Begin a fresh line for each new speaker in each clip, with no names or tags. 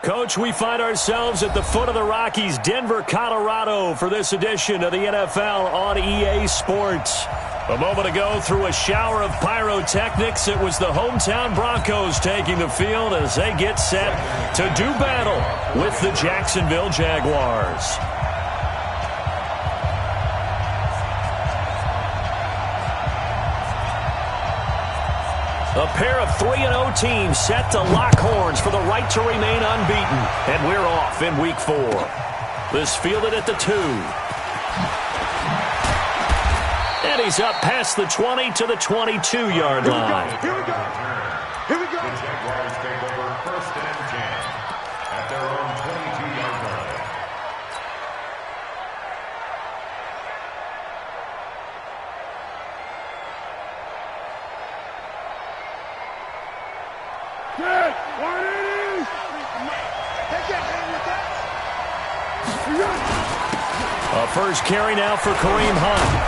Coach, we find ourselves at the foot of the Rockies, Denver, Colorado, for this edition of the NFL on EA Sports. A moment ago, through a shower of pyrotechnics, it was the hometown Broncos taking the field as they get set to do battle with the Jacksonville Jaguars. A pair of 3-0 teams set to lock horns for the right to remain unbeaten. And we're off in Week 4. This fielded at the 2. And he's up past the 20 to the 22-yard line.
Here we go. Here we go. The Jaguars take over 1st and 10 at their own 22-yard line.
A first carry now for Kareem Hunt.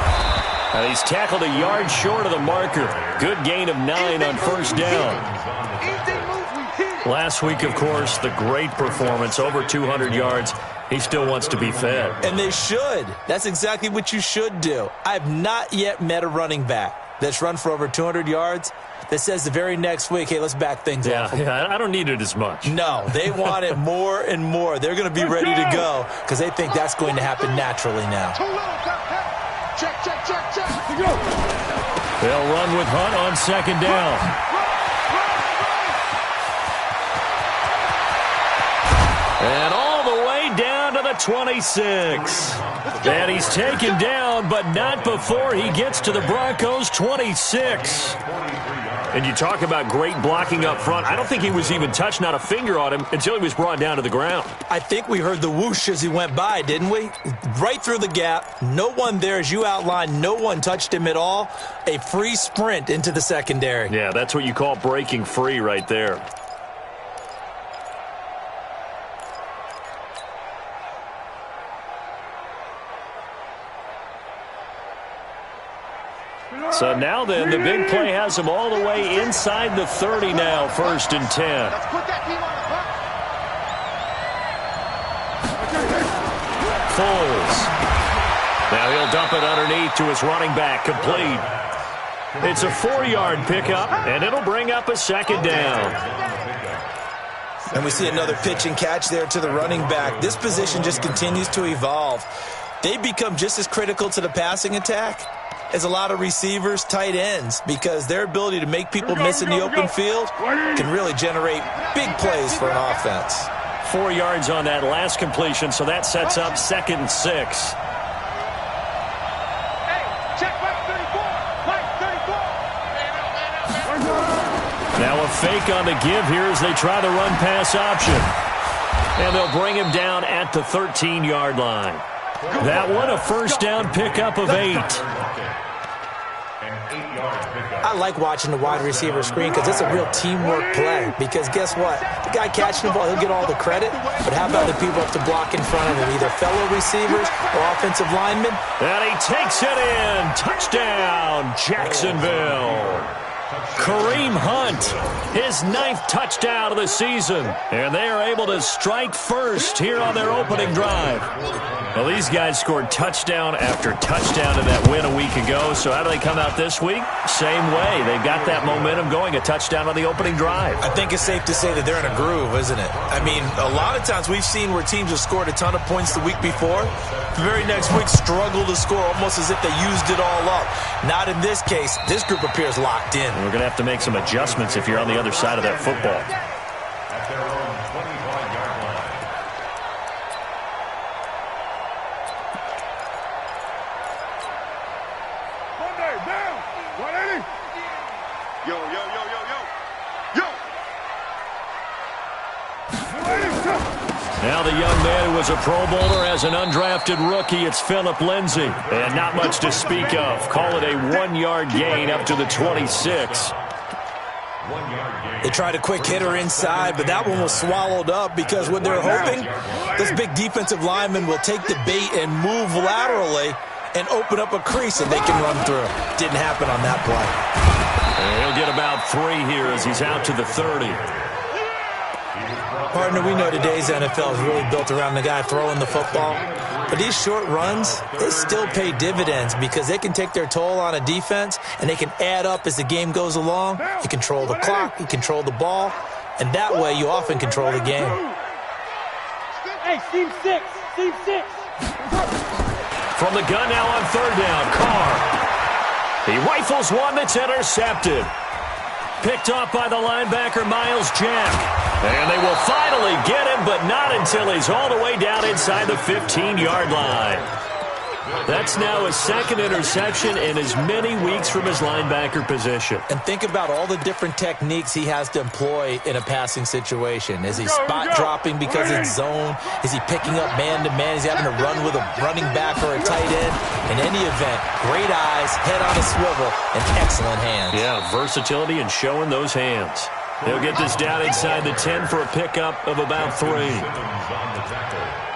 And he's tackled a yard short of the marker. Good gain of 9 on first down. Last week, of course, the great performance, over 200 yards. He still wants to be fed.
And they should. That's exactly what you should do. I've not yet met a running back that's run for over 200 yards that says the very next week, hey, let's back things off.
Yeah, I don't need it as much.
No, they want it more and more. They're going to be ready to go because they think that's going to happen naturally now.
Check.
They'll run with Hunt on second down. And all the way down to the 26. And he's taken down, but not before he gets to the Broncos' 26. And you talk about great blocking up front. I don't think he was even touched, not a finger on him, until he was brought down to the ground.
I think we heard the whoosh as he went by, didn't we? Right through the gap. No one there, as you outlined. No one touched him at all. A free sprint into the secondary.
Yeah, that's what you call breaking free right there. So now then, the big play has him all the way inside the 30 now, 1st and 10. Foles. Now he'll dump it underneath to his running back, complete. It's a 4-yard pickup, and it'll bring up a second down.
And we see another pitch and catch there to the running back. This position just continues to evolve. They become just as critical to the passing attack as a lot of receivers, tight ends, because their ability to make people miss in the open field can really generate big plays for an offense.
4 yards on that last completion, so that sets up 2nd and 6. Now a fake on the give here as they try the run-pass option. And they'll bring him down at the 13-yard line. That one, a first down pickup of 8.
I like watching the wide receiver screen because it's a real teamwork play. Because guess what? The guy catching the ball, he'll get all the credit. But how about the people up to block in front of him, either fellow receivers or offensive linemen?
And he takes it in. Touchdown, Jacksonville. Kareem Hunt, his 9th touchdown of the season. And they are able to strike first here on their opening drive. Well, these guys scored touchdown after touchdown in that win a week ago. So how do they come out this week? Same way. They've got that momentum going, a touchdown on the opening drive.
I think it's safe to say that they're in a groove, isn't it? I mean, a lot of times we've seen where teams have scored a ton of points the week before. The very next week struggle to score almost as if they used it all up. Not in this case. This group appears locked in.
We're going to have to make some adjustments if you're on the other side of that football.
At their own 25-yard line. Monday, down. 180. Yo. 180,
Now the young man who was a Pro Bowler as an undrafted rookie, it's Phillip Lindsay. And not much to speak of. Call it a 1-yard gain up to the 26.
They tried a quick hitter inside, but that one was swallowed up because what they're hoping, this big defensive lineman will take the bait and move laterally and open up a crease that they can run through. Didn't happen on that play.
And he'll get about 3 here as he's out to the 30.
Partner, we know today's NFL is really built around the guy throwing the football. But these short runs, they still pay dividends because they can take their toll on a defense and they can add up as the game goes along. You control the clock, you control the ball, and that way you often control the game.
Hey, team 6, team 6.
From the gun now on 3rd down, Carr. He rifles one that's intercepted. Picked off by the linebacker, Miles Jack. And they will finally get him, but not until he's all the way down inside the 15-yard line. That's now his 2nd interception in as many weeks from his linebacker position.
And think about all the different techniques he has to employ in a passing situation. Is he spot dropping because it's zone? Is he picking up man-to-man? Is he having to run with a running back or a tight end? In any event, great eyes, head on a swivel, and excellent hands.
Yeah, versatility and showing those hands. They'll get this down inside the 10 for a pickup of about 3.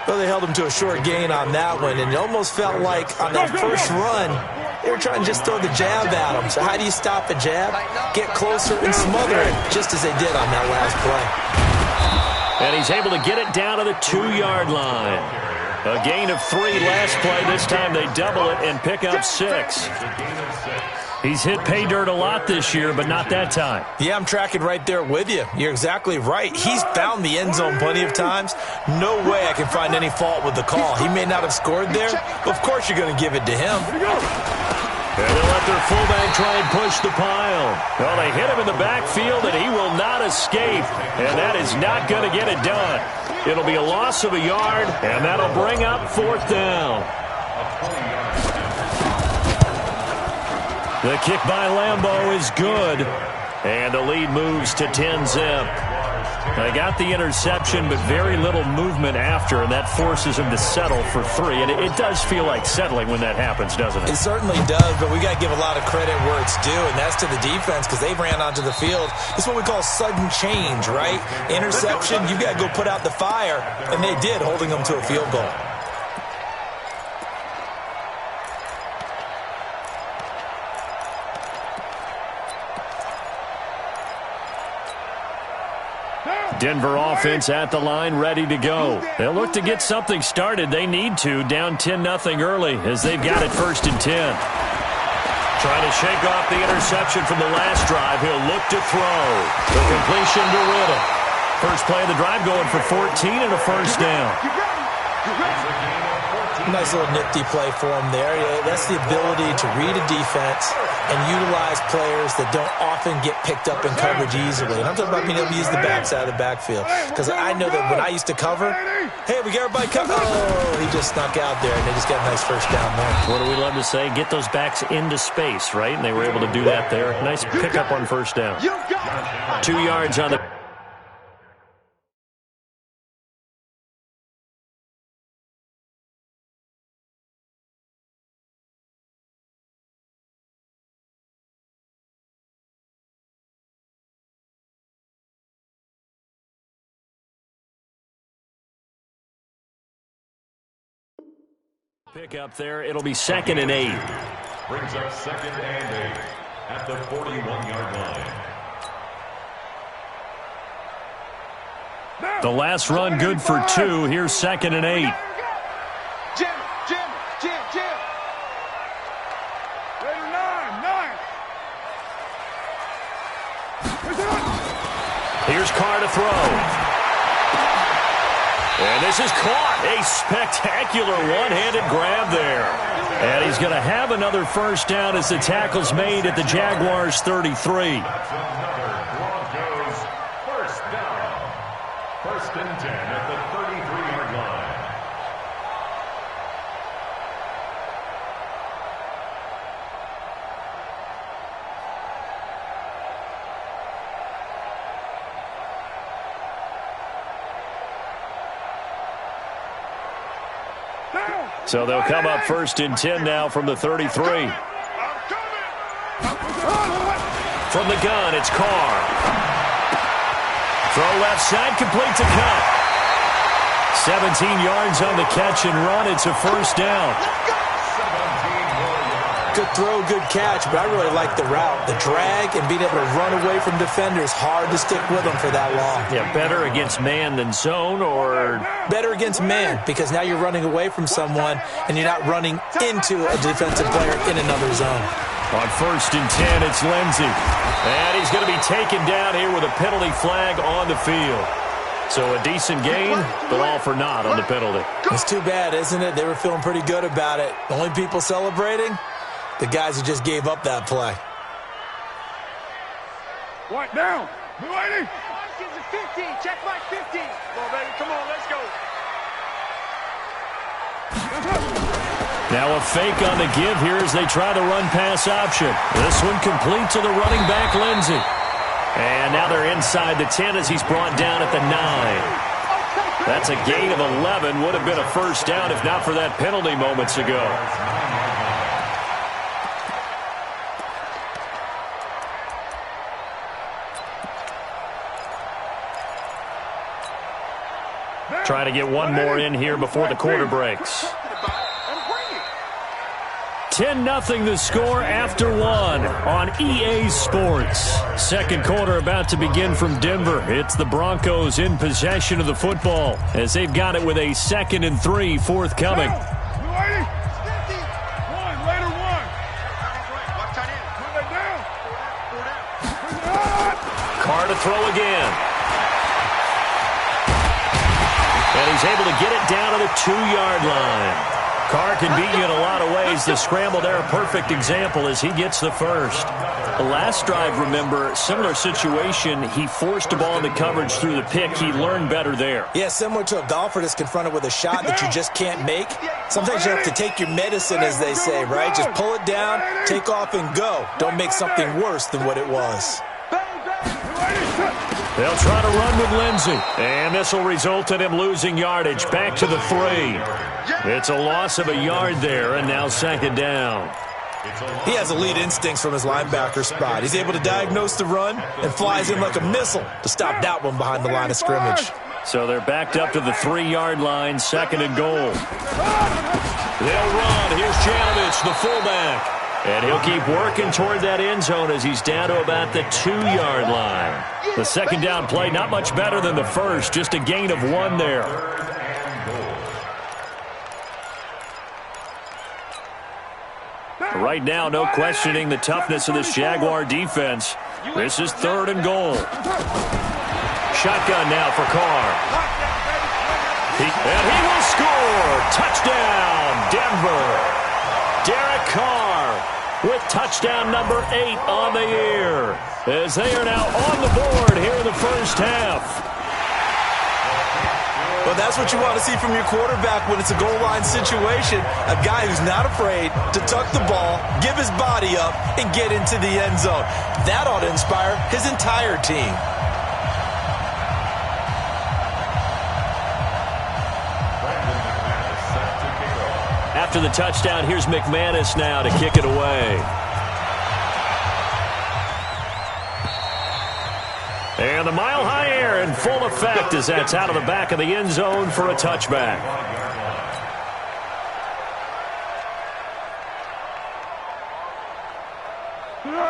Well, they held him to a short gain on that one, and it almost felt like on that first run, they were trying to just throw the jab at him. So how do you stop a jab? Get closer and smother it, just as they did on that last play.
And he's able to get it down to the 2-yard line. A gain of 3 last play. This time they double it and pick up 6. He's hit pay dirt a lot this year, but not that time.
Yeah, I'm tracking right there with you. You're exactly right. He's found the end zone plenty of times. No way I can find any fault with the call. He may not have scored there, but of course you're going to give it to him.
And they'll let their fullback try and push the pile. Well, they hit him in the backfield, and he will not escape. And that is not going to get it done. It'll be a loss of a yard, and that'll bring up 4th down. The kick by Lambeau is good. And the lead moves to 10-zip. They got the interception, but very little movement after, and that forces him to settle for 3. And it does feel like settling when that happens, doesn't it?
It certainly does, but we got to give a lot of credit where it's due, and that's to the defense because they ran onto the field. It's what we call sudden change, right? Interception, you got to go put out the fire, and they did, holding them to a field goal.
Denver offense at the line, ready to go. They'll look to get something started. They need to, down 10-0 early as they've got it 1st and 10. Trying to shake off the interception from the last drive. He'll look to throw. The completion to Riddle. First play of the drive going for 14 and a 1st down.
Nice little nifty play for him there. Yeah, that's the ability to read a defense and utilize players that don't often get picked up in coverage easily. And I'm talking about being able to use the backside of the backfield. Because I know that when I used to cover, hey, we got everybody covered. Oh, he just snuck out there, and they just got a nice 1st down there.
What do we love to say? Get those backs into space, right? And they were able to do that there. Nice pickup on 1st down. 2 yards on the... Pick up there. It'll be 2nd and 8.
Brings up 2nd and 8 at the 41-yard line.
The last run good for 2. Here's 2nd and 8.
Jim. Ready, 9.
Here's Carr to throw. And this is caught. A spectacular one-handed grab there. And he's going to have another 1st down as the tackle's made at the Jaguars' 33.
That's another Broncos 1st down. 1st and 10 at the 33-yard line.
So they'll come up 1st and 10 now from the 33. From the gun, it's Carr. Throw left side, complete to Cup. 17 yards on the catch and run. It's a 1st down.
Good throw, good catch, but I really like the route. The drag and being able to run away from defenders, hard to stick with them for that long.
Yeah, better against man than zone, or
better against man, because now you're running away from someone and you're not running into a defensive player in another zone.
On 1st and 10, it's Lindsey. And he's going to be taken down here with a penalty flag on the field. So a decent gain, but all for naught on the penalty.
It's too bad, isn't it? They were feeling pretty good about it. The only people celebrating? The guys who just gave up that play.
What down? Blue 80.
Gives it 15. Check my 15.
Come on, baby. Come on, let's go.
Now a fake on the give here as they try the run-pass option. This one complete to the running back, Lindsey. And now they're inside the 10 as he's brought down at the 9. That's a gain of 11. Would have been a 1st down if not for that penalty moments ago. Trying to get one more in here before the quarter breaks. 10-0 the score after 1 on EA Sports. Second quarter about to begin from Denver. It's the Broncos in possession of the football as they've got it with a 2nd and 3 forthcoming. Carr to throw again. And he's able to get it down to the 2-yard line. Carr can beat you in a lot of ways. The scramble there, a perfect example as he gets the 1st. The last drive, remember, similar situation. He forced the ball into coverage through the pick. He learned better there.
Yeah, similar to a golfer that's confronted with a shot that you just can't make. Sometimes you have to take your medicine, as they say, right? Just pull it down, take off, and go. Don't make something worse than what it was.
They'll try to run with Lindsey. And this will result in him losing yardage. Back to the 3. It's a loss of a yard there, and now 2nd down.
He has elite instincts from his linebacker spot. He's able to diagnose the run and flies in like a missile to stop that one behind the line of scrimmage.
So they're backed up to the 3-yard line, 2nd and goal. They'll run. Here's Janovich, the fullback. And he'll keep working toward that end zone as he's down to about the 2-yard line. The 2nd down play, not much better than the 1st, just a gain of 1 there. Right now, no questioning the toughness of this Jaguar defense. This is 3rd and goal. Shotgun now for Carr. And he will score. Touchdown, Denver. Derek Carr with touchdown number 8 on the year as they are now on the board here in the 1st half.
Well, that's what you want to see from your quarterback when it's a goal line situation. A guy who's not afraid to tuck the ball, give his body up, and get into the end zone. That ought to inspire his entire team.
After the touchdown, here's McManus now to kick it away. And the mile-high air in full effect as that's out of the back of the end zone for a touchback.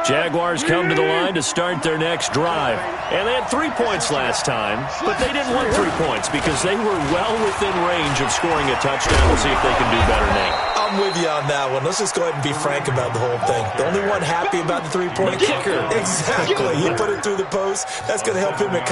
Jaguars come to the line to start their next drive. And they had 3 points last time, but they didn't want 3 points because they were well within range of scoring a touchdown. We'll see if they can do better now.
I'm with you on that one. Let's just go ahead and be frank about the whole thing. The only one happy about the 3-point
kicker.
Exactly. He put it through the post. That's going to help him at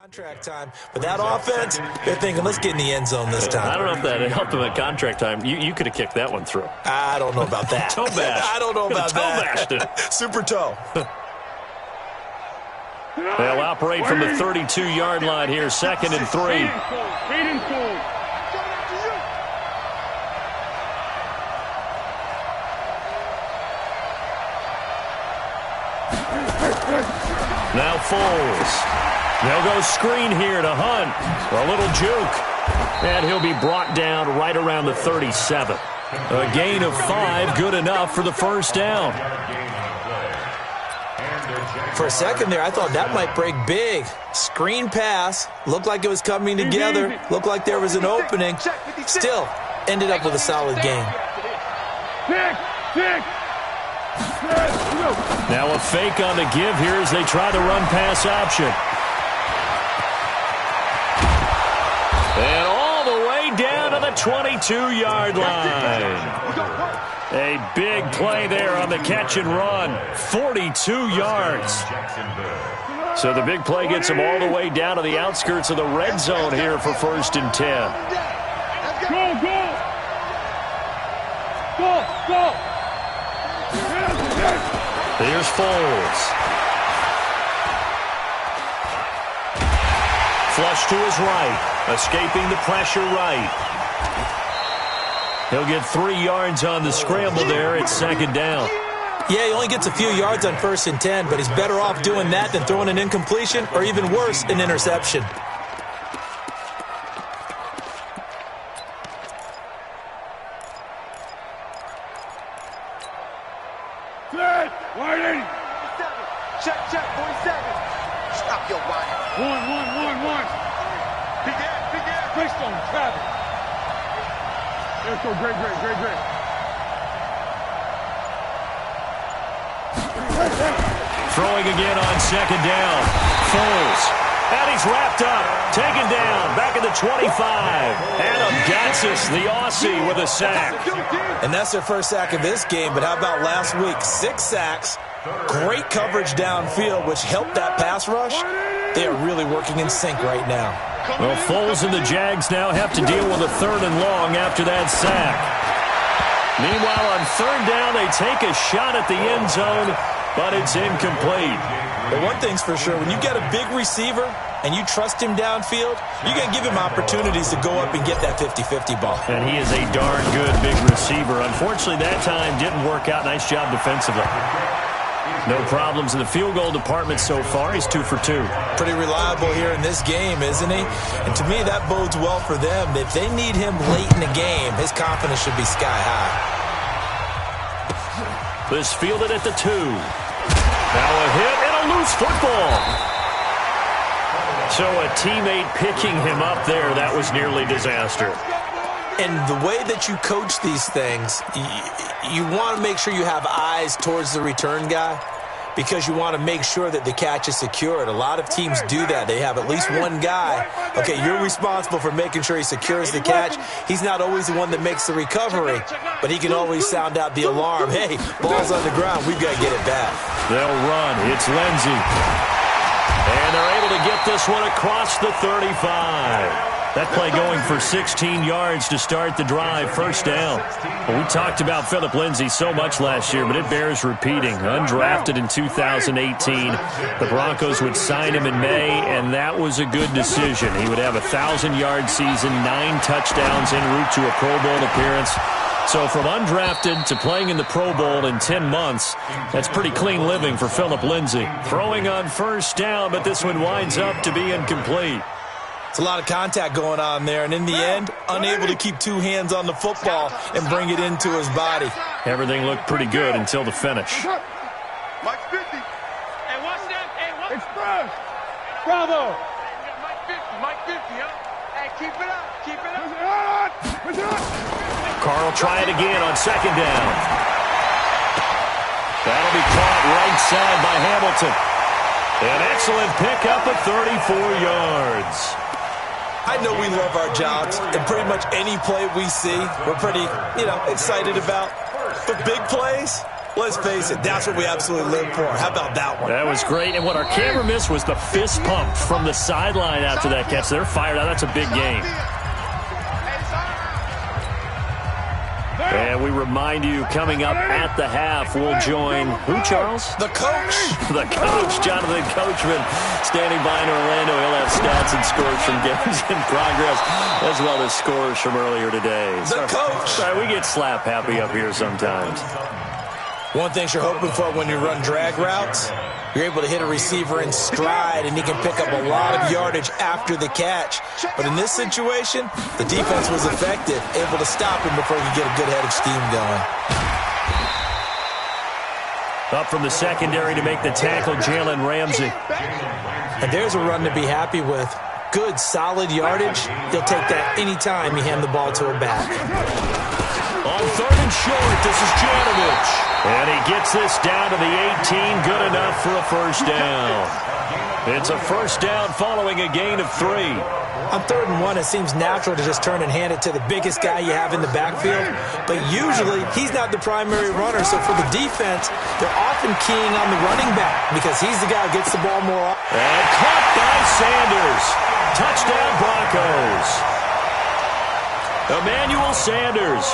Contract time, but that offense, they're thinking, let's get in the end zone this time.
I don't know if that helped them at contract time. You could have kicked that one through.
I don't know about that.
Toe bash.
I don't know about that.
Toe bashed it.
Super toe.
They'll operate from the 32-yard line here, 2nd and 3. Now Foles. They'll go screen here to Hunt. A little juke. And he'll be brought down right around the 37. A gain of 5, good enough for the first down.
For a second there, I thought that might break big. Screen pass. Looked like it was coming together. Looked like there was an opening. Still, ended up with a solid gain.
Now a fake on the give here as they try the run-pass option. And all the way down to the 22-yard line. A big play there on the catch and run. 42 yards. So the big play gets them all the way down to the outskirts of the red zone here for 1st and 10.
Go!
Here's Foles. Flush to his right. Escaping the pressure right. He'll get 3 yards on the scramble there at 2nd down.
Yeah, he only gets a few yards on 1st and 10, but he's better off doing that than throwing an incompletion or even worse, an interception.
Check, 47. Stop your whining.
One.
Big ass.
Twist on traffic. Let's go, great.
Throwing again on 2nd down. Foles. And he's wrapped up. Taken down. Back at the 25. Adam Gatsis, the Aussie, with a sack.
And that's their first sack of this game, but how about last week? 6 sacks. Great coverage downfield, which helped that pass rush. They are really working in sync right now.
Well, Foles and the Jags now have to deal with a 3rd and long after that sack. Meanwhile, on 3rd down, they take a shot at the end zone, but it's incomplete.
But one thing's for sure, when you get a big receiver and you trust him downfield, you're going to give him opportunities to go up and get that 50-50 ball.
And he is a darn good big receiver. Unfortunately, that time didn't work out. Nice job defensively. No problems in the field goal department so far. He's 2 for 2.
Pretty reliable here in this game, isn't he? And to me, that bodes well for them. If they need him late in the game, his confidence should be sky high.
This fielded at the 2. Now a hit and a loose football. So a teammate picking him up there, that was nearly disaster.
And the way that you coach these things, you want to make sure you have eyes towards the return guy because you want to make sure that the catch is secured. A lot of teams do that. They have at least one guy. Okay, you're responsible for making sure he secures the catch. He's not always the one that makes the recovery, but he can always sound out the alarm. Hey, ball's on the ground. We've got to get it back.
They'll run. It's Lindsey. And they're able to get this one across the 35. That play going for 16 yards to start the drive, 1st down. Well, we talked about Phillip Lindsay so much last year, but it bears repeating. Undrafted in 2018, the Broncos would sign him in May, and that was a good decision. He would have a 1,000-yard season, 9 touchdowns en route to a Pro Bowl appearance. So from undrafted to playing in the Pro Bowl in 10 months, that's pretty clean living for Phillip Lindsay. Throwing on 1st down, but this one winds up to be incomplete.
It's a lot of contact going on there, and in the end, unable to keep 2 hands on the football and bring it into his body.
Everything looked pretty good until the finish.
Mike 50. Hey, watch that. Hey, watch.
Express. Bravo.
Mike 50, huh? Hey, keep it up.
Carl will try it again on 2nd down. That'll be caught right side by Hamilton. An excellent pickup of 34 yards.
I know we love our jobs, and pretty much any play we see, we're pretty, excited about. But big plays, Let's face it, that's what we absolutely live for. How about that one?
That was great. And what our camera missed was the fist pump from the sideline after that catch. They're fired out. That's a big game. And we remind you, coming up at the half, we'll join who, Charles?
The coach.
The coach, Jonathan Coachman, standing by in Orlando. He'll have stats and scores from games in progress, as well as scores from earlier today.
The coach.
Sorry, we get slap happy up here sometimes.
One thing you're hoping for when you run drag routes, you're able to hit a receiver in stride, and he can pick up a lot of yardage after the catch. But in this situation, the defense was effective, able to stop him before he could get a good head of steam going.
Up from the secondary to make the tackle, Jalen Ramsey.
And there's a run to be happy with. Good, solid yardage. He'll take that anytime you hand the ball to a back.
On 3rd and short, this is Janovich. And he gets this down to the 18, good enough for a first down. It's a first down following a gain of 3.
On 3rd and 1, it seems natural to just turn and hand it to the biggest guy you have in the backfield. But usually, he's not the primary runner. So for the defense, they're often keying on the running back because he's the guy who gets the ball more often.
And caught by Sanders. Touchdown Broncos. Emmanuel Sanders.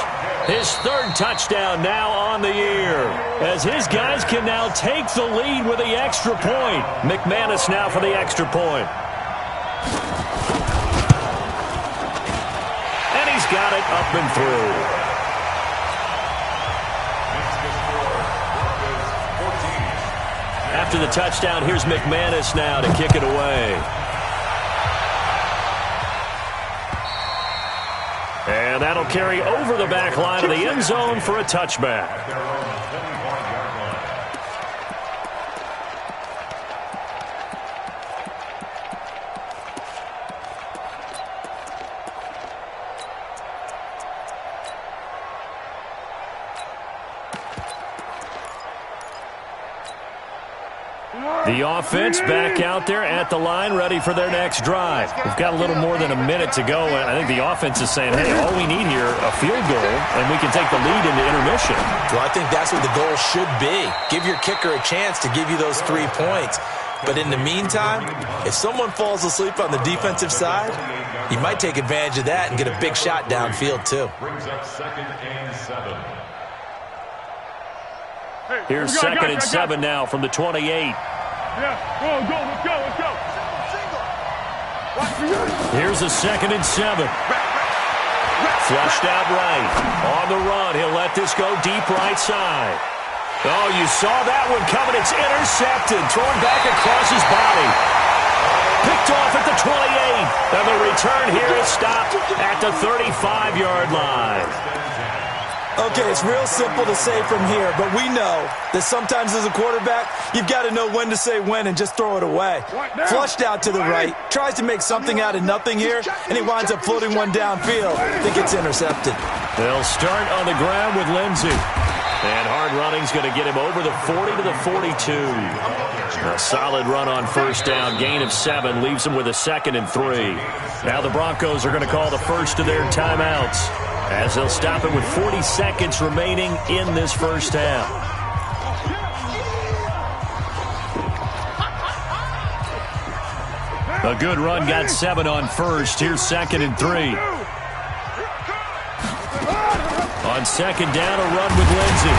His 3rd touchdown now on the year, as his guys can now take the lead with the extra point. McManus now for the extra point. And he's got it up and through. After the touchdown, here's McManus now to kick it away. And that'll carry over the back line of the end zone for a touchback. The offense back out there at the line, ready for their next drive. We've got a little more than a minute to go, and I think the offense is saying, hey, all we need here, a field goal, and we can take the lead into intermission.
Well, I think that's what the goal should be. Give your kicker a chance to give you those 3 points. But in the meantime, if someone falls asleep on the defensive side, you might take advantage of that and get a big shot downfield, too.
Brings up 2nd and 7.
Here's 2nd and 7 now from the 28.
Yeah, go, let's go.
Here's a 2nd and 7. Flushed out right. On the run, he'll let this go deep right side. Oh, you saw that one coming. It's intercepted. Thrown back across his body. Picked off at the 28. And the return here is stopped at the 35-yard line.
Okay, it's real simple to say from here, but we know that sometimes as a quarterback, you've got to know when to say when and just throw it away. Flushed out to the right, tries to make something out of nothing here, and he winds up floating one downfield. I think it's intercepted.
They'll start on the ground with Lindsey. And hard running's going to get him over the 40 to the 42. A solid run on first down. Gain of 7 leaves him with a 2nd and 3. Now the Broncos are going to call the first of their timeouts, as they'll stop it with 40 seconds remaining in this first half. A good run got 7 on first. Here's 2nd and 3. On 2nd down, a run with Lindsey.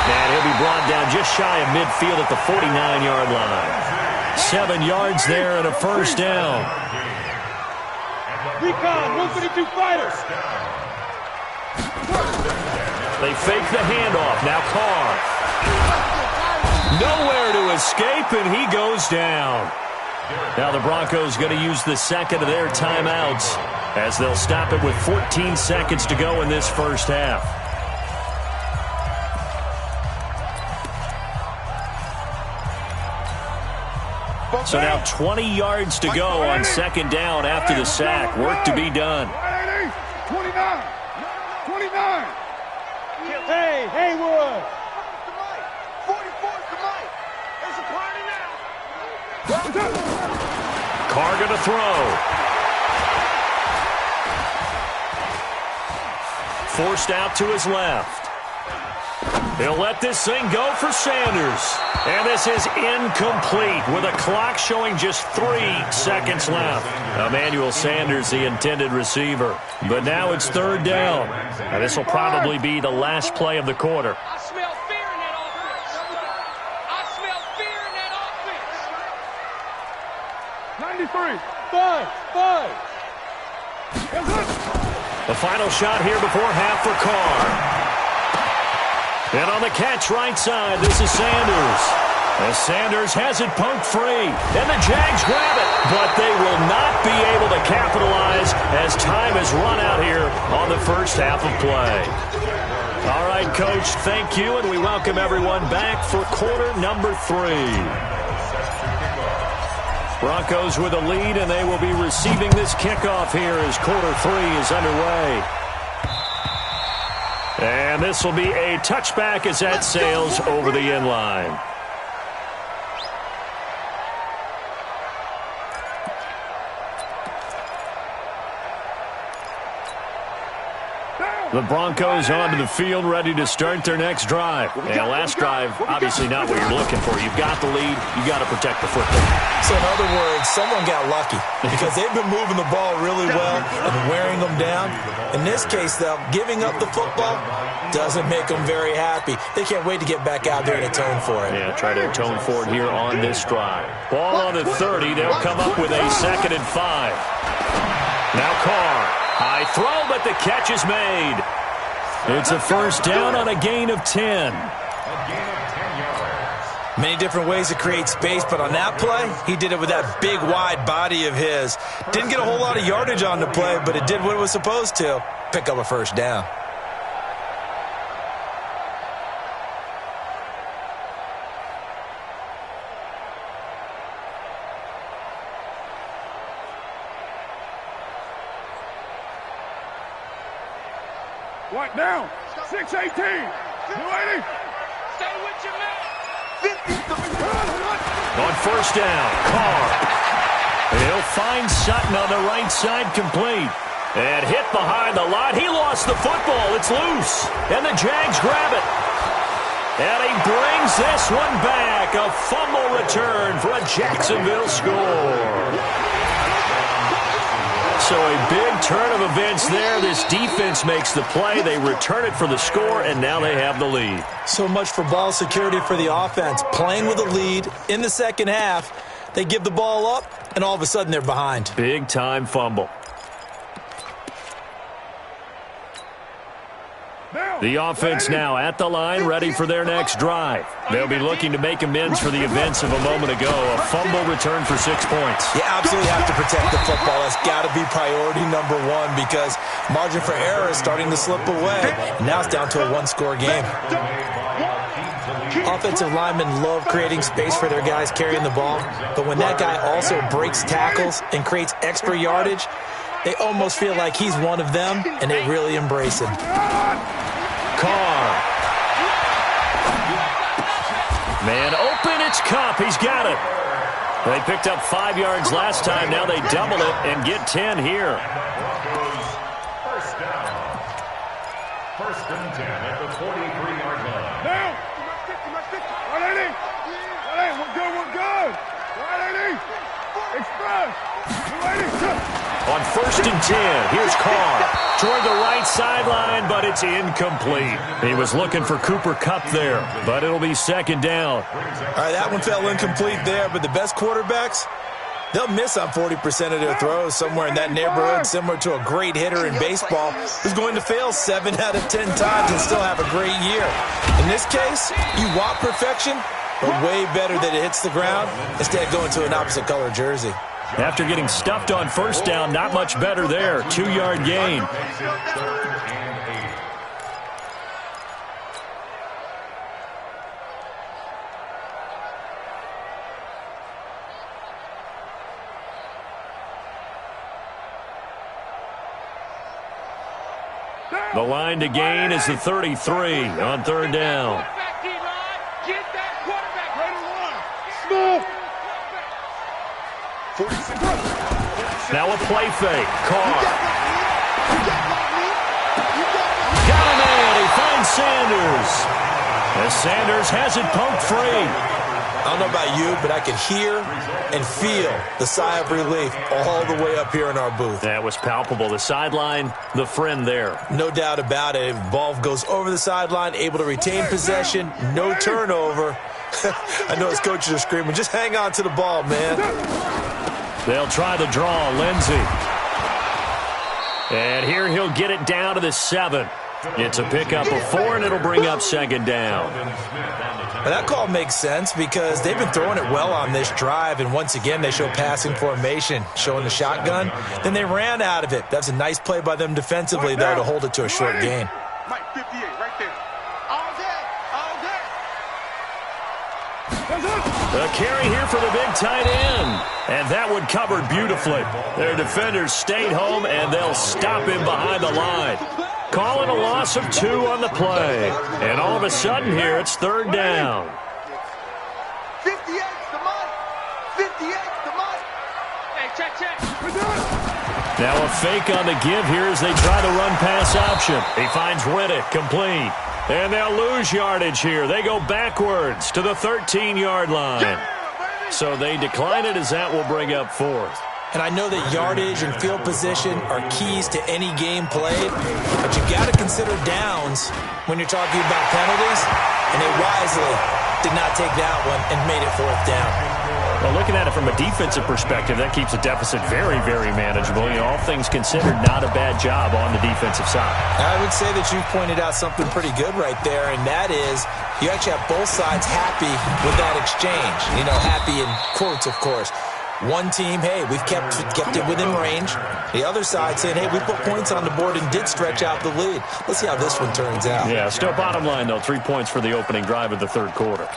And he'll be brought down just shy of midfield at the 49-yard line. 7 yards there and a first down.
Recon, 152 fighters.
They fake the handoff. Now Carr. Nowhere to escape, and he goes down. Now the Broncos going to use the 2nd of their timeouts, as they'll stop it with 14 seconds to go in this first half. So now 20 yards to go on 2nd down after the sack. Work to be done.
29. Hey, Haywood.
44 to Mike. There's a party now.
Carr going to throw. Forced out to his left. He'll let this thing go for Sanders. And this is incomplete with a clock showing just 3 seconds left. Emmanuel Sanders, the intended receiver. But now it's third down. And this will probably be the last play of the quarter.
I smell fear in that offense. I smell fear in that offense.
93. 5.
The final shot here before half for Carr. And on the catch right side, this is Sanders. As Sanders has it poked free. And the Jags grab it. But they will not be able to capitalize as time has run out here on the first half of play. All right, Coach, thank you. And we welcome everyone back for quarter number 3. Broncos with a lead, and they will be receiving this kickoff here as quarter 3 is underway. And this will be a touchback as that sails over the end line. The Broncos onto the field, ready to start their next drive. And last drive, obviously not what you're looking for. You've got the lead. You've got to protect the football.
So in other words, someone got lucky because they've been moving the ball really well and wearing them down. In this case, though, giving up the football doesn't make them very happy. They can't wait to get back out there and atone for it.
Yeah, try to atone for it here on this drive. Ball on the 30. They'll come up with a 2nd and 5. Now Carr. High throw, but the catch is made. It's a first down on a gain of 10.
Many different ways to create space, but on that play, he did it with that big, wide body of his. Didn't get a whole lot of yardage on the play, but it did what it was supposed to. Pick up a first down.
What now? 6-18. 280.
Stay with your man.
On first down, Carr. He'll find Sutton on the right side, complete. And hit behind the line. He lost the football. It's loose. And the Jags grab it. And he brings this one back. A fumble return for a Jacksonville score. So a big turn of events there. This defense makes the play. They return it for the score, and now they have the lead.
So much for ball security for the offense. Playing with a lead in the second half. They give the ball up, and all of a sudden they're behind.
Big-time fumble. The offense now at the line, ready for their next drive. They'll be looking to make amends for the events of a moment ago. A fumble return for 6 points.
You absolutely have to protect the football. That's got to be priority number 1 because margin for error is starting to slip away. Now it's down to a 1-score game. Offensive linemen love creating space for their guys carrying the ball, but when that guy also breaks tackles and creates extra yardage, they almost feel like he's one of them, and they really embrace him.
Carr. Man open, it's Cup. He's got it. They picked up 5 yards last time. Now they double it and get 10 here.
First down. First and 10 at the 43-yard line.
Now. 180. 180. We're good. 180. Express. 280.
On first and 10, here's Carr. Toward the right sideline, but it's incomplete. He was looking for Cooper Kupp there, but it'll be second down.
All right, that one fell incomplete there, but the best quarterbacks, they'll miss on 40% of their throws somewhere in that neighborhood, similar to a great hitter in baseball who's going to fail 7 out of 10 times and still have a great year. In this case, you want perfection, but way better that it hits the ground instead of going to an opposite color jersey.
After getting stuffed on first down, not much better there. 2-yard gain. The line to gain is the 33 on third down. Now a play fake. Carr. Got a man. He finds Sanders. As Sanders has it poked free.
I don't know about you, but I could hear and feel the sigh of relief all the way up here in our booth.
That was palpable. The sideline, the friend there.
No doubt about it. Ball goes over the sideline, able to retain possession, no turnover. I know his coaches are screaming, just hang on to the ball, man.
They'll try the draw, Lindsey. And here he'll get it down to the 7. It's a pickup of 4, and it'll bring up second down.
But that call makes sense because they've been throwing it well on this drive, and once again they show passing formation, showing the shotgun. Then they ran out of it. That's a nice play by them defensively, though, to hold it to a short gain.
Mike 58 right there. All day. All day.
A carry here for the big tight end. And that one covered beautifully. Their defenders stayed home, and they'll stop him behind the line. Calling a loss of 2 on the play. And all of a sudden here, it's third down.
58's the money. 58's the money.
Hey, check.
Now a fake on the give here as they try the run-pass option. He finds Riddick complete. And they'll lose yardage here. They go backwards to the 13-yard line. So they decline it as that will bring up 4th.
And I know that yardage and field position are keys to any game played, but you got to consider downs when you're talking about penalties, and they wisely did not take that one and made it 4th down.
Well, looking at it from a defensive perspective, that keeps the deficit very, very manageable. You know, all things considered, not a bad job on the defensive side.
I would say that you've pointed out something pretty good right there, and that is you actually have both sides happy with that exchange. You know, happy in quotes, of course. One team, hey, we've kept it within range. The other side saying, hey, we put points on the board and did stretch out the lead. Let's see how this one turns out.
Yeah, still bottom line, though, 3 points for the opening drive of the third quarter.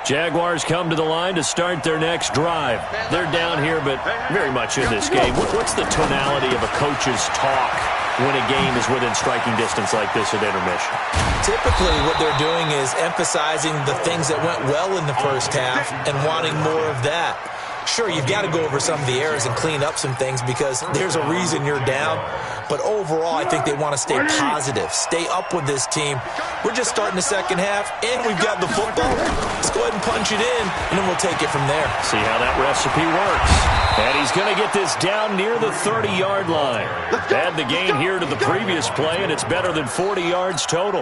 Jaguars come to the line to start their next drive. They're down here, but very much in this game. What's the tonality of a coach's talk when a game is within striking distance like this at intermission?
Typically, what they're doing is emphasizing the things that went well in the first half and wanting more of that. Sure, you've got to go over some of the errors and clean up some things because there's a reason you're down. But overall, I think they want to stay positive, stay up with this team. We're just starting the second half, and we've got the football. Let's go ahead and punch it in, and then we'll take it from there.
See how that recipe works. And he's going to get this down near the 30-yard line. Add the gain here to the previous play, and it's better than 40 yards total.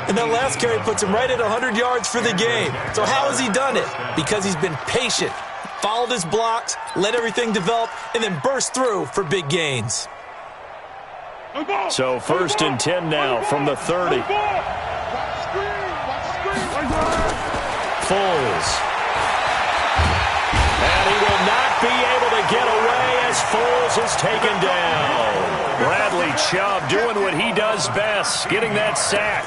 And that last carry puts him right at 100 yards for the game. So how has he done it? Because he's been patient, followed his blocks, let everything develop, and then burst through for big gains.
So 1st and 10 now from the 30. Foles. And he will not be able to get away as Foles is taken down. Bradley Chubb doing what he does best, getting that sack.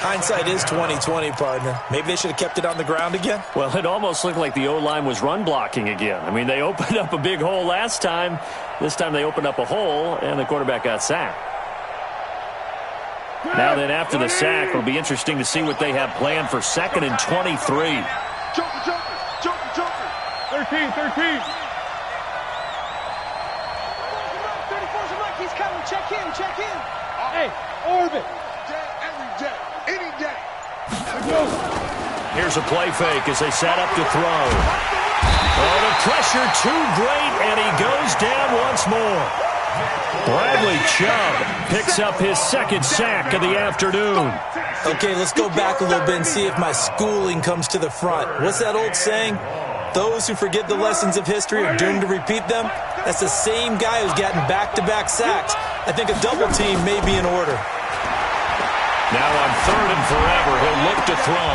Hindsight is 20/20, partner. Maybe they should have kept it on the ground again.
Well, it almost looked like the O-line was run blocking again. I mean, they opened up a big hole last time. This time they opened up a hole, and the quarterback got sacked. Now then, after the sack, it'll be interesting to see what they have planned for 2nd and 23.
Joker. 13.
34's a mark. He's coming. Check in.
Hey, orbit. Every day. Any day.
Here's a play fake as they set up to throw. Oh, the pressure too great, and he goes down once more. Bradley Chubb picks up his 2nd sack of the afternoon.
Okay, let's go back a little bit and see if my schooling comes to the front. What's that old saying? Those who forget the lessons of history are doomed to repeat them. That's the same guy who's gotten back-to-back sacks. I think a double team may be in order.
Now on 3rd and forever, he'll look to throw.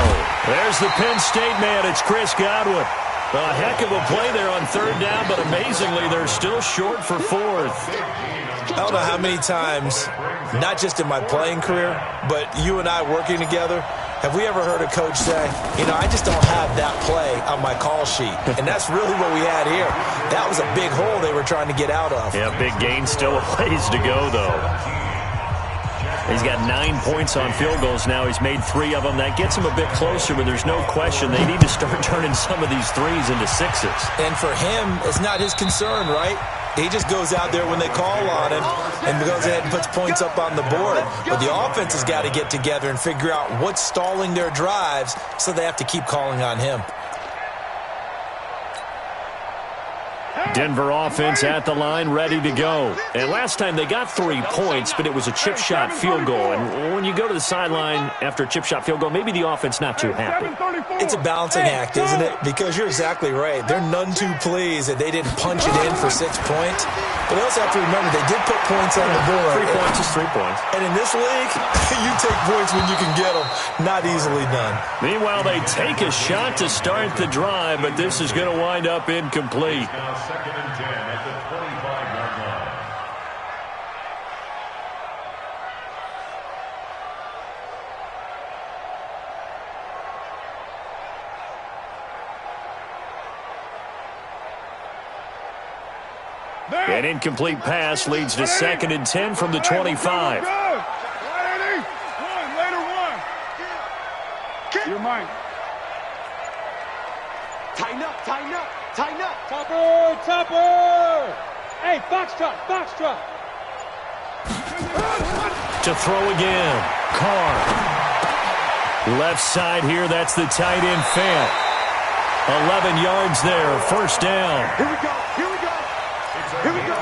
There's the Penn State man. It's Chris Godwin. A heck of a play there on 3rd down, but amazingly, they're still short for 4th.
I don't know how many times, not just in my playing career, but you and I working together, have we ever heard a coach say, I just don't have that play on my call sheet. And that's really what we had here. That was a big hole they were trying to get out of.
Yeah, big gain, still a ways to go, though. He's got 9 points on field goals now. He's made 3 of them. That gets him a bit closer, but there's no question they need to start turning some of these threes into sixes.
And for him, it's not his concern, right? He just goes out there when they call on him and goes ahead and puts points up on the board. But the offense has got to get together and figure out what's stalling their drives, so they have to keep calling on him.
Denver offense at the line, ready to go. And last time they got 3 points, but it was a chip shot field goal. And when you go to the sideline after a chip shot field goal, maybe the offense not too happy.
It's a balancing act, isn't it? Because you're exactly right. They're none too pleased that they didn't punch it in for 6 points. But they also have to remember they did put points on the board.
3 points is 3 points.
And in this league, you take points when you can get them. Not easily done.
Meanwhile, they take a shot to start the drive, but this is going to wind up incomplete.
Now 2nd and 10 at the 25-yard line.
An incomplete pass leads to 2nd and 10 from the 25.
You're mine.
Tighten up, tighten up, tighten up.
Topper, topper. Hey, foxtrot, foxtrot.
To throw again. Carr. Left side here, that's the tight end Fant. 11 yards there, first down.
Here we go, here we go. Here we go.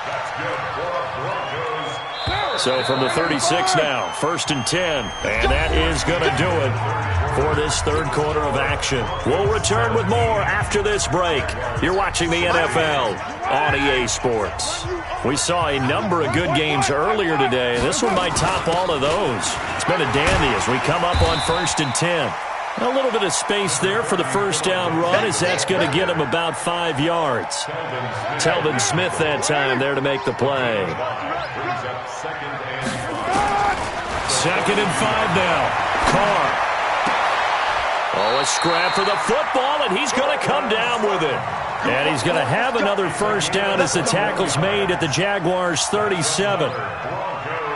That's good for Broncos.
So from the 36 now, 1st and 10. And that is going to do it for this third quarter of action. We'll return with more after this break. You're watching the NFL on EA Sports. We saw a number of good games earlier today. This one might top all of those. It's been a dandy as we come up on 1st and 10. A little bit of space there for the first down run, as that's going to get him about 5 yards. Telvin Smith that time there to make the play. 2nd and 5 now. Carr. Oh, a scrap for the football, and he's going to come down with it. And he's going to have another first down as the tackle's made at the Jaguars' 37.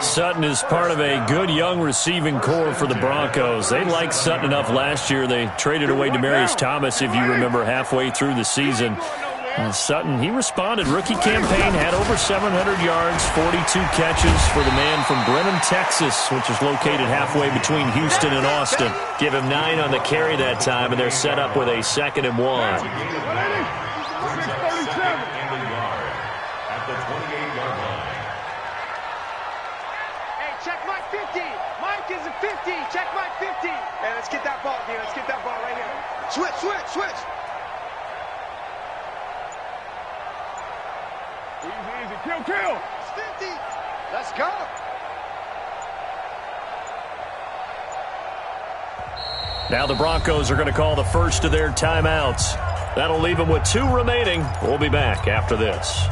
Sutton is part of a good young receiving core for the Broncos. They liked Sutton enough last year. They traded away Demaryius Thomas, if you remember, halfway through the season. And Sutton, he responded. Rookie campaign, had over 700 yards, 42 catches for the man from Brenham, Texas, which is located halfway between Houston and Austin. Give him 9 on the carry that time, and they're set up with a 2nd and 1.
At the 28-yard line.
Check Mike 50. Mike is a 50. Check Mike 50. Hey, let's get that ball, dude. Let's get that ball right here. Switch, switch, switch.
Easy, easy. Kill, kill.
It's 50. Let's go.
Now the Broncos are going to call the first of their timeouts. That'll leave them with 2 remaining. We'll be back after this.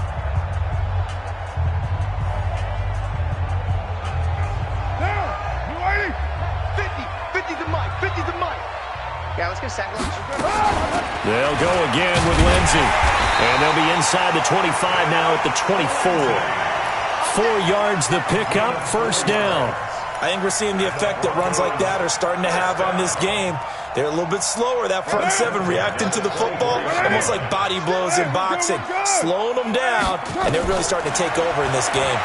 Yeah, let's get sack lunch.
They'll go again with Lindsey. And they'll be inside the 25 now at the 24. 4 yards the pickup, first down.
I think we're seeing the effect that runs like that are starting to have on this game. They're a little bit slower, that front 7 reacting to the football, almost like body blows in boxing, slowing them down, and they're really starting to take over in this game.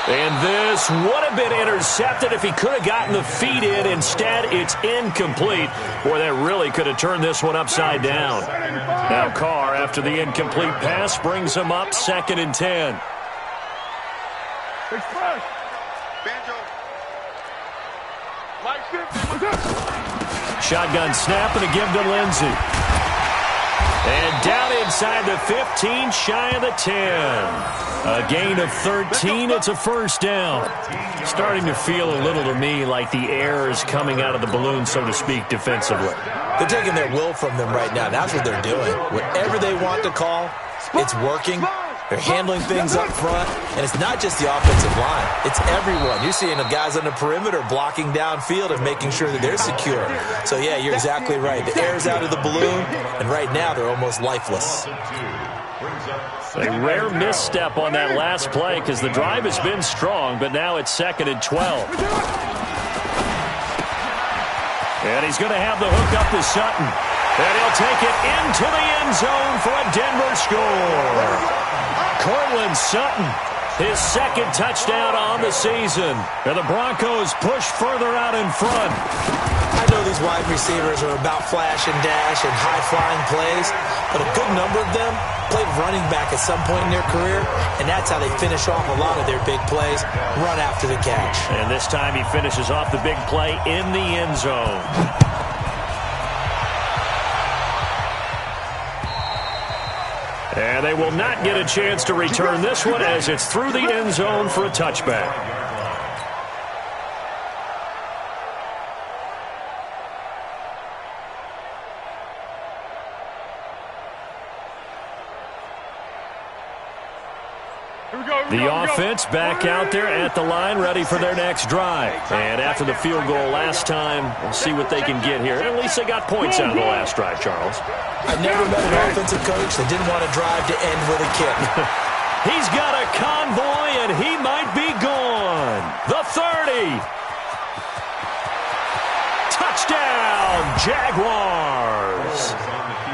And this would have been intercepted if he could have gotten the feet in. Instead, it's incomplete. Boy, that really could have turned this one upside down. Now Carr, after the incomplete pass, brings him up 2nd and 10.
Express.
Banjo.
Mike 50.
Shotgun snap and a give to Lindsey. And down inside the 15, shy of the 10. A gain of 13, it's a first down. Starting to feel a little to me like the air is coming out of the balloon, so to speak, defensively.
They're taking their will from them right now. That's what they're doing. Whatever they want to call, it's working. They're handling things up front, and it's not just the offensive line. It's everyone. You're seeing the guys on the perimeter blocking downfield and making sure that they're secure. So, yeah, you're exactly right. The air's out of the balloon, and right now they're almost lifeless.
A rare misstep on that last play because the drive has been strong, but now it's 2nd and 12. And he's going to have the hook up to Sutton. And he'll take it into the end zone for a Denver score. Cortland Sutton, his 2nd touchdown on the season. And the Broncos push further out in front.
I know these wide receivers are about flash and dash and high-flying plays, but a good number of them played running back at some point in their career, and that's how they finish off a lot of their big plays, run after the catch.
And this time he finishes off the big play in the end zone. And they will not get a chance to return this one as it's through the end zone for a touchback. The offense back out there at the line, ready for their next drive. And after the field goal last time, we'll see what they can get here. At least they got points out of the last drive, Charles.
I never met an offensive coach that didn't want to drive to end with a kick.
He's got a convoy, and he might be gone. The 30. Touchdown, Jaguars.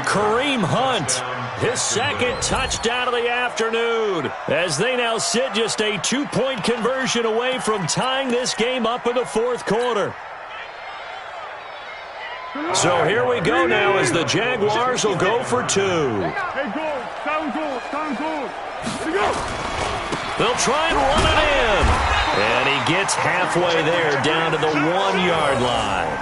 Kareem Hunt, his 2nd touchdown of the afternoon, as they now sit just a 2-point conversion away from tying this game up in the 4th quarter. So here we go now as the Jaguars will go for 2.
Hey, goal. Sound goal. Sound goal. Here we go.
They'll try and run it in. And he gets halfway there down to the 1-yard line.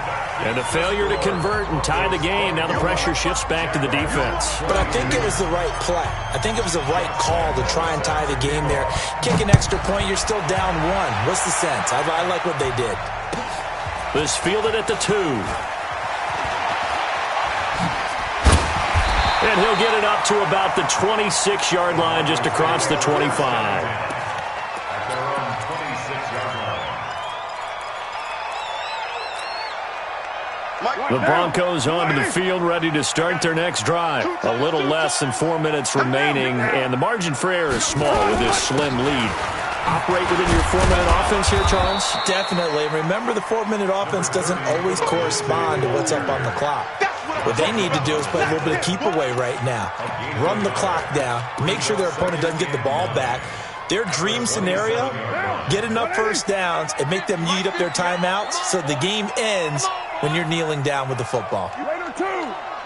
And a failure to convert and tie the game. Now the pressure shifts back to the defense.
But I think it was the right play. I think it was the right call to try and tie the game there. Kick an extra point, you're still down 1. What's the sense? I like what they did.
This fielded at the 2. And he'll get it up to about the 26-yard line, just across the 25. The Broncos onto the field, ready to start their next drive. A little less than 4 minutes remaining, and the margin for error is small with this slim lead. Operate within your 4-minute offense here, Charles?
Definitely. Remember, the 4-minute offense doesn't always correspond to what's up on the clock. What they need to do is play a little bit of keep away right now. Run the clock down. Make sure their opponent doesn't get the ball back. Their dream scenario, get enough first downs and make them eat up their timeouts so the game ends when you're kneeling down with the football.
Raider 2,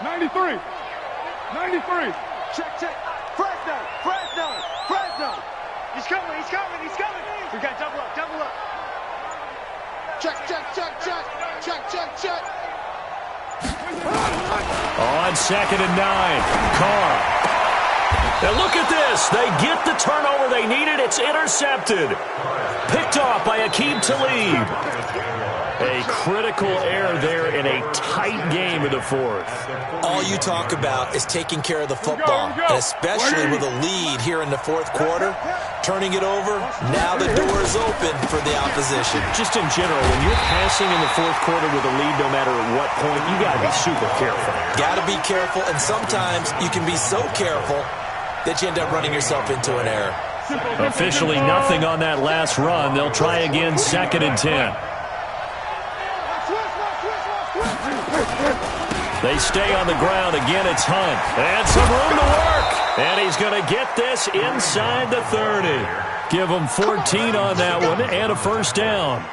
93. 93.
Check. Fresno. He's coming. We got double up. Check.
On 2nd and 9, Carr. Now look at this. They get the turnover they needed. It's intercepted. Picked off by Aqib Talib. A critical error there in a tight game in the 4th.
All you talk about is taking care of the football, and especially with a lead here in the 4th quarter. Turning it over, now the door is open for the opposition.
Just in general, when you're passing in the 4th quarter with a lead, no matter at what point, you got to be super careful.
Got to be careful, and sometimes you can be so careful that you end up running yourself into an error.
Officially nothing on that last run. They'll try again, 2nd and 10. They stay on the ground. Again, it's Hunt. And some room to work. And he's going to get this inside the 30. Give him 14 on that one and a first down.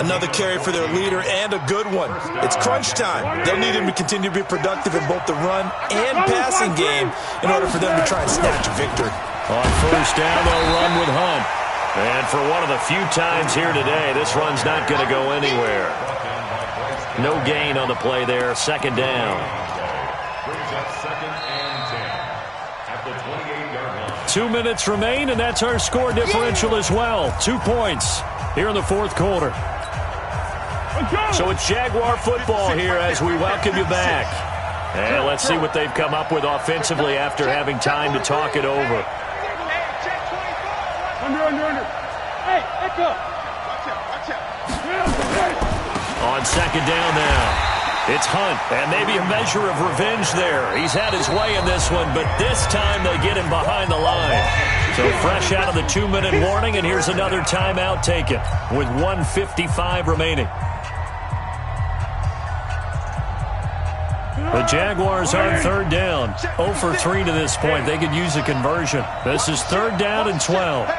Another carry for their leader and a good one. It's crunch time. They'll need him to continue to be productive in both the run and passing game in order for them to try and snatch a victory.
On first down, they'll run with Hunt. And for one of the few times here today, this run's not going to go anywhere. No gain on the play there. 2nd down.
Brings up 2nd and 10 at the 28-yard line.
2 minutes remain, and that's our score differential as well. 2 points here in the 4th quarter. So it's Jaguar football here as we welcome you back. And let's see what they've come up with offensively after having time to talk it over.
Under. Hey, echo.
On 2nd down now. It's Hunt, and maybe a measure of revenge there. He's had his way in this one, but this time they get him behind the line. So fresh out of the 2-minute warning, and here's another timeout taken with 1:55 remaining. The Jaguars on third down. 0 for 3 to this point. They could use a conversion. This is 3rd down and 12.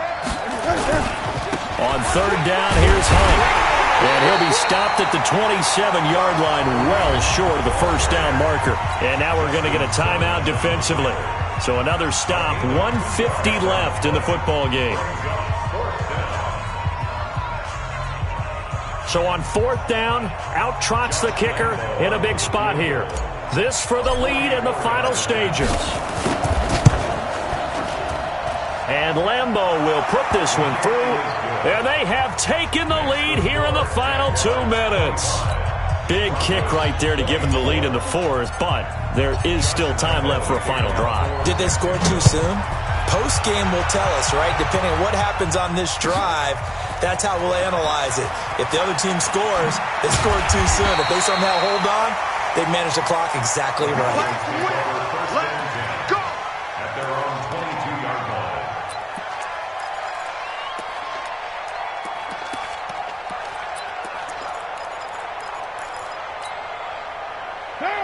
On 3rd down, here's Hunt. And he'll be stopped at the 27-yard line, well short of the 1st down marker. And now we're going to get a timeout defensively. So another stop, 1:50 left in the football game. So on 4th down, out trots the kicker in a big spot here. This for the lead in the final stages. And Lambeau will put this one through. And they have taken the lead here in the final 2 minutes. Big kick right there to give them the lead in the 4th, but there is still time left for a final drive.
Did they score too soon? Post-game will tell us, right? Depending on what happens on this drive, that's how we'll analyze it. If the other team scores, they scored too soon. If they somehow hold on, they manage the clock exactly right.
Let's go! At their own 22-yard line.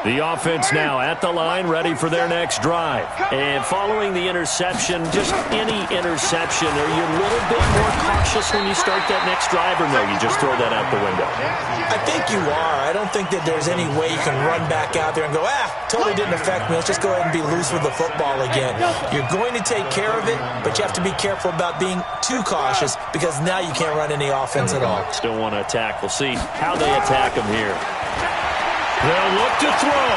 The offense now at the line, ready for their next drive. And following the interception, just any interception, are you a little bit more cautious when you start that next drive, or no, you just throw that out the window?
I think you are. I don't think that there's any way you can run back out there and go, totally didn't affect me. Let's just go ahead and be loose with the football again. You're going to take care of it, but you have to be careful about being too cautious because now you can't run any offense at all.
Still want to attack. We'll see how they attack them here. They'll look to throw.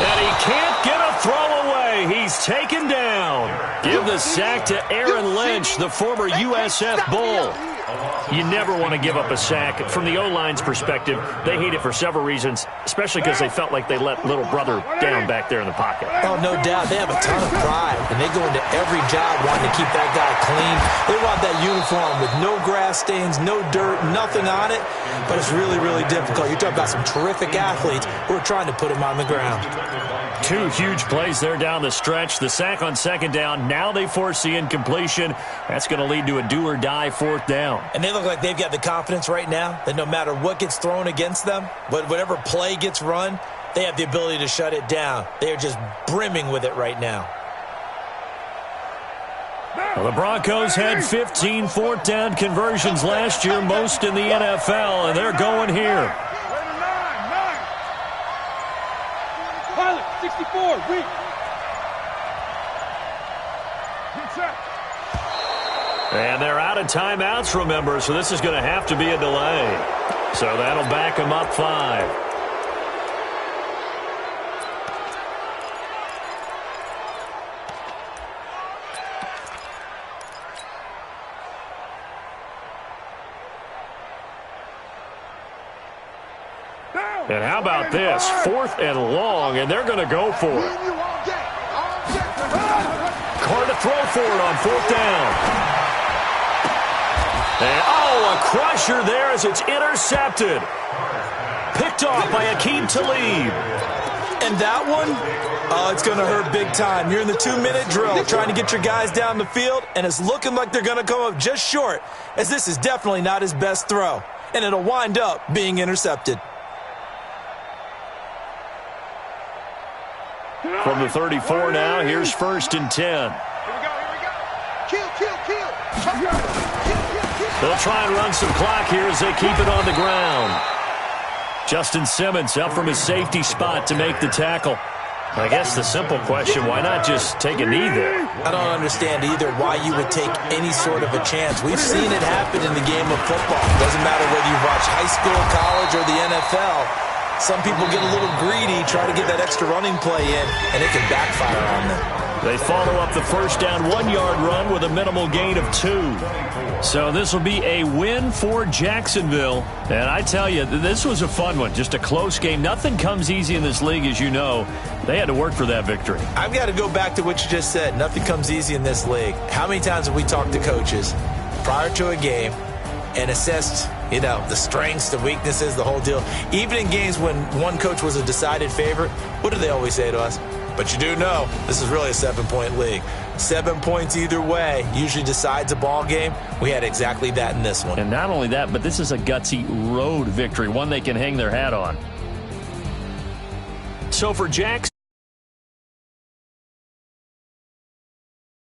And he can't get a throw away. He's taken down. Give the sack to Aaron Lynch, the former USF Bull. You never want to give up a sack. From the O-line's perspective, they hate it for several reasons, especially because they felt like they let little brother down back there in the pocket.
Oh, no doubt. They have a ton of pride, and they go into every job wanting to keep that guy clean. They want that uniform with no grass stains, no dirt, nothing on it, but it's really, really difficult. You're talking about some terrific athletes who are trying to put him on the ground.
2 huge plays there down the stretch. The sack on 2nd down. Now they force the incompletion. That's going to lead to a do-or-die 4th down.
And they look like they've got the confidence right now that no matter what gets thrown against them, whatever play gets run, they have the ability to shut it down. They are just brimming with it right now.
Well, the Broncos had 15 4th down conversions last year, most in the NFL, and they're going here.
Pilot, 64, weak.
And they're out of timeouts, remember, so this is going to have to be a delay. So that'll back them up 5. And how about this? 4th and long, and they're going to go for it. Carr to throw for it on 4th down. And, a crusher there as it's intercepted. Picked off by Akeem Talib.
And that one, it's going to hurt big time. You're in the 2-minute drill trying to get your guys down the field, and it's looking like they're going to come up just short, as this is definitely not his best throw. And it'll wind up being intercepted.
From the 34 now, here's 1st and 10.
Here we go. Kill.
They'll try and run some clock here as they keep it on the ground. Justin Simmons up from his safety spot to make the tackle. I guess the simple question, why not just take a knee there?
I don't understand either why you would take any sort of a chance. We've seen it happen in the game of football. Doesn't matter whether you watch high school, college, or the NFL. Some people get a little greedy, try to get that extra running play in, and it can backfire on them.
They follow up the 1st down 1-yard run with a minimal gain of 2. So this will be a win for Jacksonville. And I tell you, this was a fun one. Just a close game. Nothing comes easy in this league, as you know. They had to work for that victory.
I've got to go back to what you just said. Nothing comes easy in this league. How many times have we talked to coaches prior to a game and assessed You know, the strengths, the weaknesses, the whole deal. Even in games when one coach was a decided favorite, what do they always say to us? But you do know this is really a 7-point league. 7 points either way usually decides a ball game. We had exactly that in this one.
And not only that, but this is a gutsy road victory, one they can hang their hat on. So for Jackson,